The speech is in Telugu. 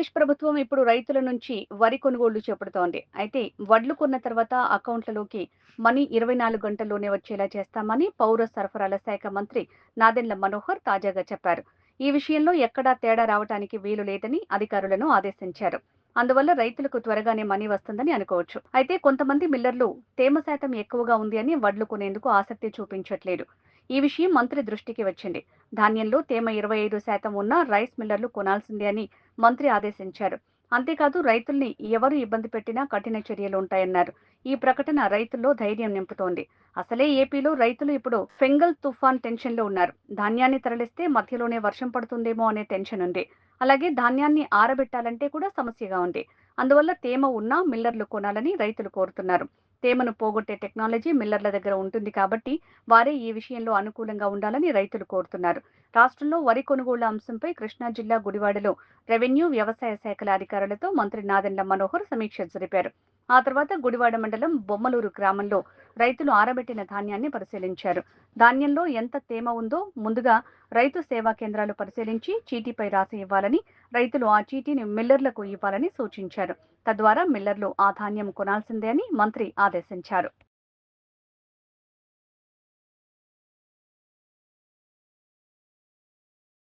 ఆంధ్రప్రదేశ్ ప్రభుత్వం ఇప్పుడు రైతుల నుంచి వరి కొనుగోళ్లు చేపడుతోంది. అయితే వడ్లు కొన్న తర్వాత అకౌంట్లలోకి మనీ 24 గంటల్లోనే వచ్చేలా చేస్తామని పౌర సరఫరాల శాఖ మంత్రి నాదెండ్ల మనోహర్ తాజాగా చెప్పారు. ఈ విషయంలో ఎక్కడా తేడా రావటానికి వీలు లేదని అధికారులను ఆదేశించారు. అందువల్ల రైతులకు త్వరగానే మనీ వస్తుందని అనుకోవచ్చు. అయితే కొంతమంది మిల్లర్లు తేమ శాతం ఎక్కువగా ఉంది అని వడ్లు కొనేందుకు ఆసక్తి చూపించట్లేదు. ఈ విషయం మంత్రి దృష్టికి వచ్చింది. ధాన్యంలో తేమ 25% ఉన్నా రైస్ మిల్లర్లు కొనాల్సిందే అని మంత్రి ఆదేశించారు. అంతేకాదు రైతుల్ని ఎవరు ఇబ్బంది పెట్టినా కఠిన చర్యలు ఉంటాయన్నారు. ఈ ప్రకటన రైతుల్లో ధైర్యం నింపుతోంది. అసలే ఏపీలో రైతులు ఇప్పుడు ఫెంగల్ తుఫాన్ టెన్షన్లో ఉన్నారు. ధాన్యాన్ని తరలిస్తే మధ్యలోనే వర్షం పడుతుందేమో అనే టెన్షన్ ఉంది. అలాగే ధాన్యాన్ని ఆరబెట్టాలంటే కూడా సమస్యగా ఉంది. అందువల్ల తేమ ఉన్నా మిల్లర్లు కొనాలని రైతులు కోరుతున్నారు. తేమను పోగొట్టే టెక్నాలజీ మిల్లర్ల దగ్గర ఉంటుంది కాబట్టి వారే ఈ విషయంలో అనుకూలంగా ఉండాలని రైతులు కోరుతున్నారు. రాష్ట్రంలో వరి కొనుగోళ్ల అంశంపై కృష్ణా జిల్లా గుడివాడలో రెవెన్యూ, వ్యవసాయ శాఖల అధికారులతో మంత్రి నాదెండ్ల మనోహర్ సమీక్ష జరిపారు. ఆ తర్వాత గుడివాడ మండలం బొమ్మలూరు గ్రామంలో రైతులు ఆరబెట్టిన ధాన్యాన్ని పరిశీలించారు. ధాన్యంలో ఎంత తేమ ఉందో ముందుగా రైతు సేవా కేంద్రాలు పరిశీలించి చీటీపై రాసి ఇవ్వాలని, రైతులు ఆ చీటీని మిల్లర్లకు ఇవ్వాలని సూచించారు. తద్వారా మిల్లర్లు ఆ ధాన్యం కొనాల్సిందే అని మంత్రి ఆదేశించారు.